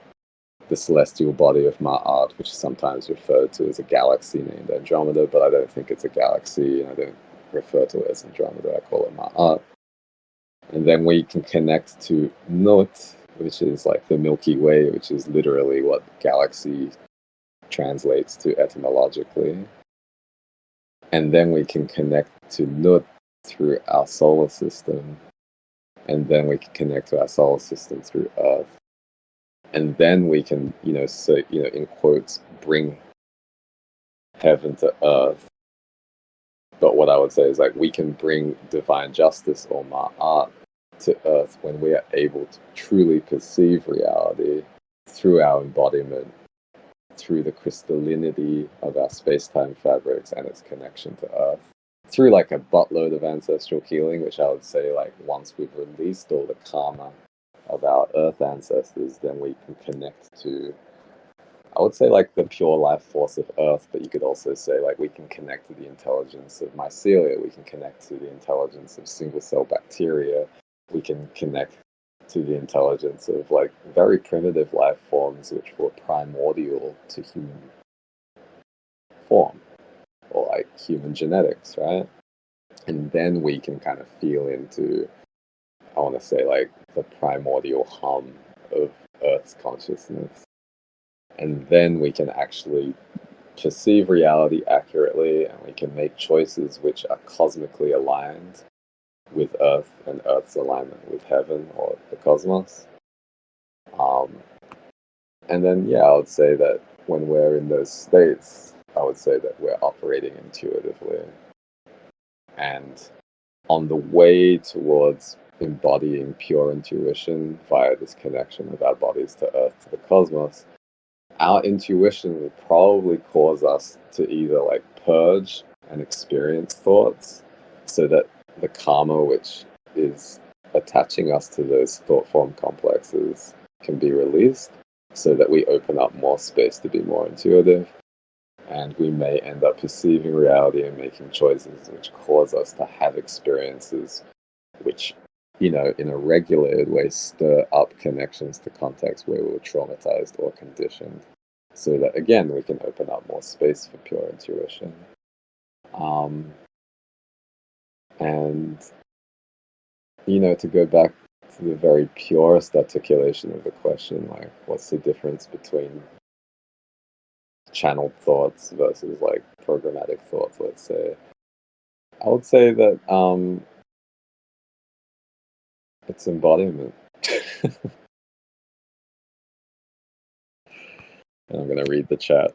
S1: the celestial body of Ma'at, which is sometimes referred to as a galaxy named Andromeda, but I don't think it's a galaxy, and I don't refer to it as Andromeda, I call it Ma'at. And then we can connect to Nut, which is like the Milky Way, which is literally what galaxy translates to etymologically. And then we can connect to Nut through our solar system, and then we can connect to our solar system through Earth. And then we can, in quotes, bring heaven to earth. But what I would say is, like, we can bring divine justice or ma'at to earth when we are able to truly perceive reality through our embodiment through the crystallinity of our space-time fabrics and its connection to Earth, through like a buttload of ancestral healing, which I would say, like, once we've released all the karma of our Earth ancestors, then we can connect to, I would say, like, the pure life force of Earth, but you could also say, like, we can connect to the intelligence of mycelia, we can connect to the intelligence of single cell bacteria, we can connect to the intelligence of, like, very primitive life forms which were primordial to human form, or like human genetics, right? And then we can kind of feel into, I want to say, like, the primordial hum of Earth's consciousness. And then we can actually perceive reality accurately, and we can make choices which are cosmically aligned with Earth and Earth's alignment with heaven or the cosmos. Um, and then, yeah, I would say that when we're in those states, I would say that we're operating intuitively. And on the way towards embodying pure intuition via this connection of our bodies to Earth, to the cosmos, our intuition will probably cause us to either, like, purge and experience thoughts so that the karma which is attaching us to those thought form complexes can be released, so that we open up more space to be more intuitive, and we may end up perceiving reality and making choices which cause us to have experiences which, in a regulated way, stir up connections to contexts where we were traumatized or conditioned, so that, again, we can open up more space for pure intuition. And, to go back to the very purest articulation of the question, like, what's the difference between channeled thoughts versus, like, programmatic thoughts, let's say, I would say that it's embodiment. And I'm going to read the chat.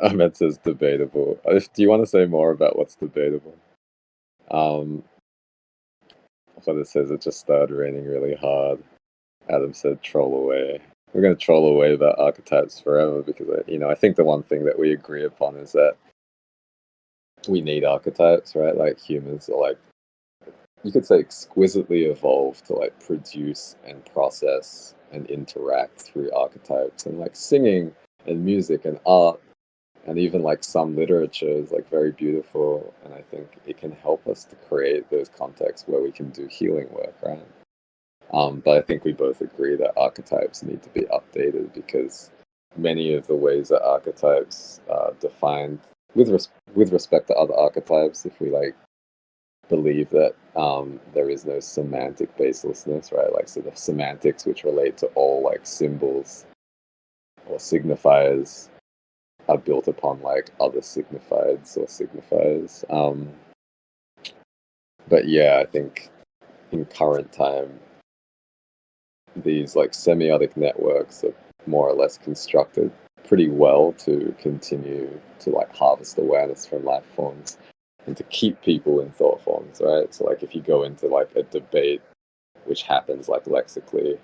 S1: Ahmed says debatable. Do you want to say more about what's debatable? But it says it just started raining really hard. Adam said troll away. We're going to troll away about archetypes forever, because I think the one thing that we agree upon is that we need archetypes, right? Like, humans are, like, you could say, exquisitely evolved to, like, produce and process and interact through archetypes, and, like, singing and music and art and even, like, some literature is, like, very beautiful, and I think it can help us to create those contexts where we can do healing work, right? But I think we both agree that archetypes need to be updated, because many of the ways that archetypes are defined with respect to other archetypes, if we, like, believe that there is no semantic baselessness, right? Like, so the semantics which relate to all, like, symbols or signifiers are built upon, like, other signifieds or signifiers. But yeah, I think in current time, these, like, semiotic networks are more or less constructed pretty well to continue to, like, harvest awareness from life forms and to keep people in thought forms, right? So, like, if you go into, like, a debate which happens, like, lexically,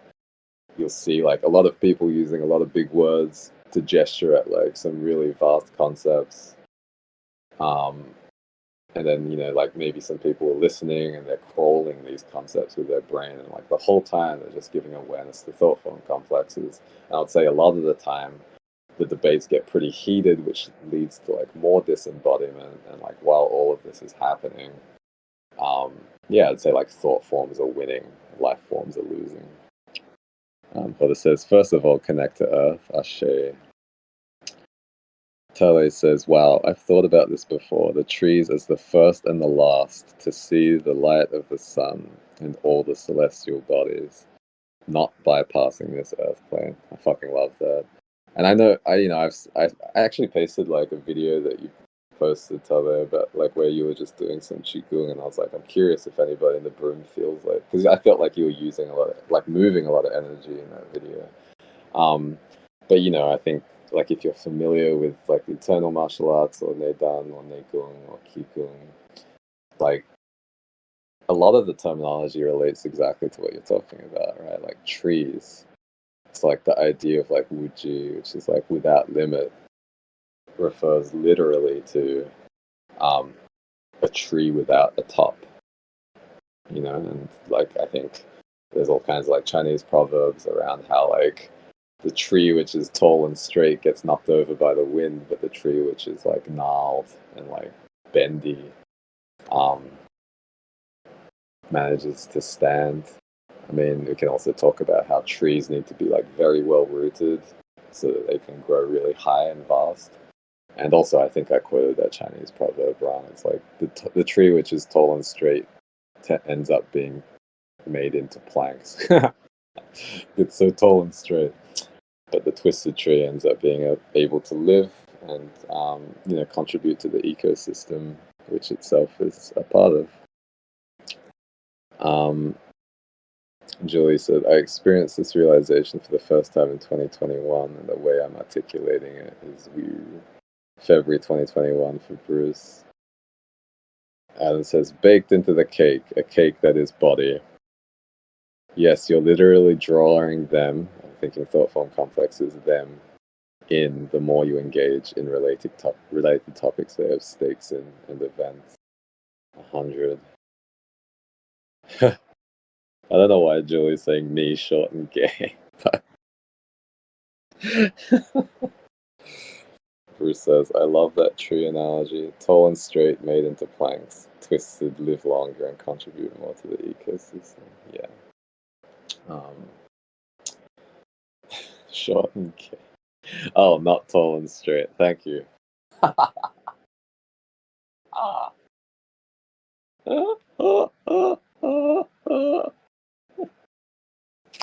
S1: you'll see, like, a lot of people using a lot of big words to gesture at, like, some really vast concepts. And then, like, maybe some people are listening and they're crawling these concepts with their brain, and, like, the whole time they're just giving awareness to thought form complexes. And I would say a lot of the time the debates get pretty heated, which leads to, like, more disembodiment. And, like, while all of this is happening, yeah, I'd say, like, thought forms are winning, life forms are losing. But it says, first of all, connect to Earth, Ashe. Tale says, wow, I've thought about this before. The trees as the first and the last to see the light of the sun and all the celestial bodies, not bypassing this earth plane. I fucking love that. And I know, I actually pasted, like, a video that you posted, Tale, about, like, where you were just doing some qigong, and I was like, I'm curious if anybody in the room feels like, because I felt like you were using a lot of, like, moving a lot of energy in that video. But I think, like, if you're familiar with, like, internal martial arts or Neidan or Neigong or Qigong, like, a lot of the terminology relates exactly to what you're talking about, right? Like trees. It's like the idea of like wuji, which is like without limit, refers literally to um, a tree without a top, and like I think there's all kinds of like Chinese proverbs around how like the tree which is tall and straight gets knocked over by the wind, but the tree which is like gnarled and like bendy um, manages to stand. I mean, we can also talk about how trees need to be like very well rooted so that they can grow really high and vast. And also, I think I quoted that Chinese proverb wrong. It's like the tree which is tall and straight ends up being made into planks. It's so tall and straight, but the twisted tree ends up being able to live and contribute to the ecosystem, which itself is a part of. Julie said, I experienced this realization for the first time in 2021, and the way I'm articulating it is February 2021 for Bruce. Adam says, baked into the cake, a cake that is body. Yes, you're literally drawing them, I'm thinking thought form complexes, them in the more you engage in related topics they have stakes in and events. 100. I don't know why Julie's saying me short and gay, but Bruce says, I love that tree analogy. Tall and straight made into planks. Twisted live longer and contribute more to the ecosystem. Yeah. Short and gay. Oh, not tall and straight. Thank you.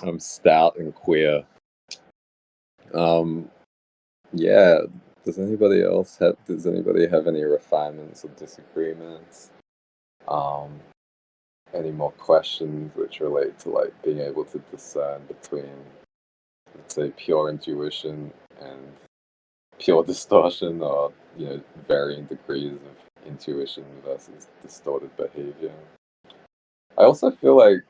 S1: I'm stout and queer. Yeah. Does anybody have any refinements or disagreements? Any more questions which relate to like being able to discern between, let's say, pure intuition and pure distortion, or varying degrees of intuition versus distorted behavior? I also feel like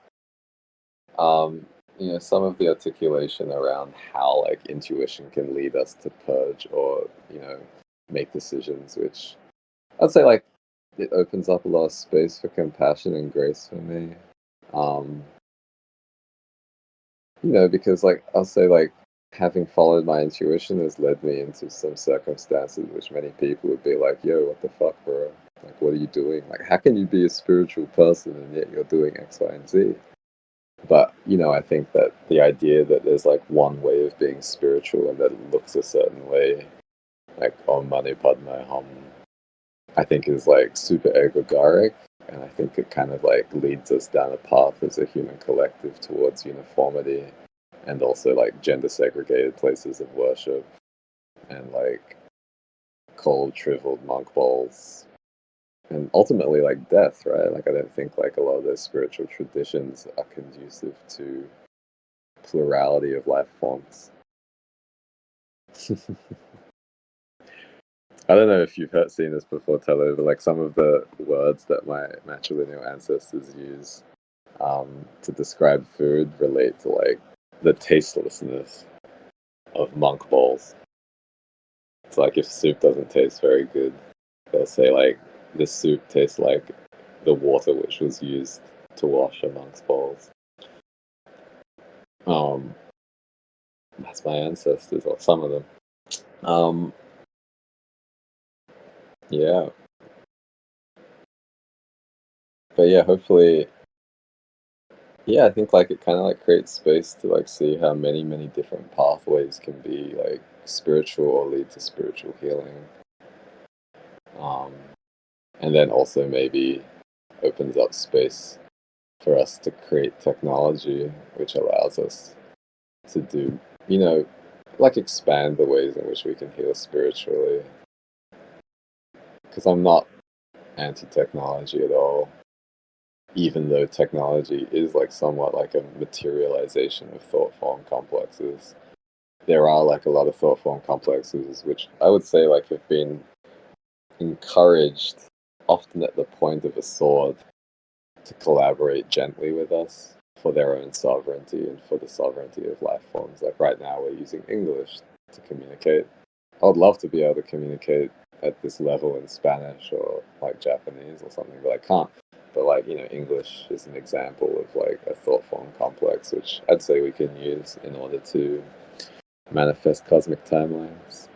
S1: some of the articulation around how like intuition can lead us to purge or make decisions, which I'd say like it opens up a lot of space for compassion and grace for me. Um, because like I'll say like having followed my intuition has led me into some circumstances which many people would be like, yo, what the fuck, bro? Like, what are you doing? Like, how can you be a spiritual person and yet you're doing X, Y, and Z? But, I think that the idea that there's like one way of being spiritual and that it looks a certain way, like Om Mani Padme Hum, I think is like super egregoric. And I think it kind of like leads us down a path as a human collective towards uniformity and also like gender segregated places of worship and like cold, shriveled monk bowls and ultimately like death, right? Like I don't think like a lot of those spiritual traditions are conducive to plurality of life forms. I don't know if you've seen this before, Tello, but like some of the words that my matrilineal ancestors use to describe food relate to like the tastelessness of monk bowls. It's like if soup doesn't taste very good, they'll say like this soup tastes like the water which was used to wash a monk's bowls. That's my ancestors, or some of them. Yeah, but yeah, hopefully, yeah, I think like it kind of like creates space to like see how many different pathways can be like spiritual or lead to spiritual healing. Um, and then also maybe opens up space for us to create technology which allows us to do, like expand the ways in which we can heal spiritually. Because I'm not anti-technology at all, even though technology is like somewhat like a materialization of thought form complexes. There are like a lot of thought form complexes which I would say like have been encouraged, often at the point of a sword, to collaborate gently with us for their own sovereignty and for the sovereignty of life forms. Like right now, we're using English to communicate. I'd love to be able to communicate at this level in Spanish or like Japanese or something, but I can't. But like, English is an example of like a thought form complex, which I'd say we can use in order to manifest cosmic timelines.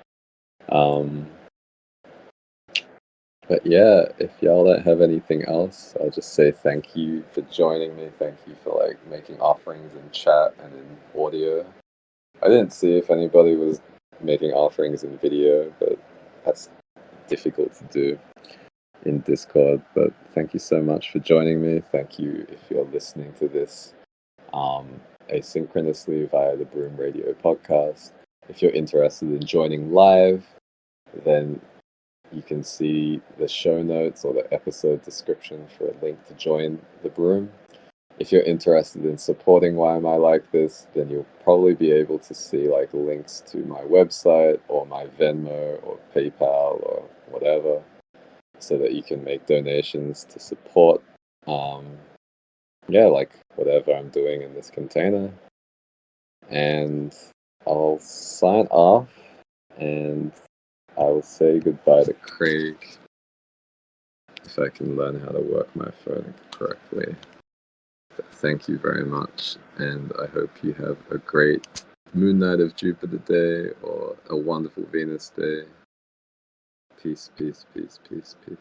S1: But yeah, if y'all don't have anything else, I'll just say thank you for joining me. Thank you for like making offerings in chat and in audio. I didn't see if anybody was making offerings in video, but that's difficult to do in Discord. But thank you so much for joining me. Thank you if you're listening to this asynchronously via the Broom Radio podcast. If you're interested in joining live, then you can see the show notes or the episode description for a link to join the Broom. If you're interested in supporting Why Am I Like This, then you'll probably be able to see like links to my website or my Venmo or PayPal or whatever, so that you can make donations to support like whatever I'm doing in this container. And I'll sign off and I will say goodbye to Craig, if I can learn how to work my phone correctly. But thank you very much, and I hope you have a great Moon Night of Jupiter day or a wonderful Venus day. Peace, peace, peace, peace, peace.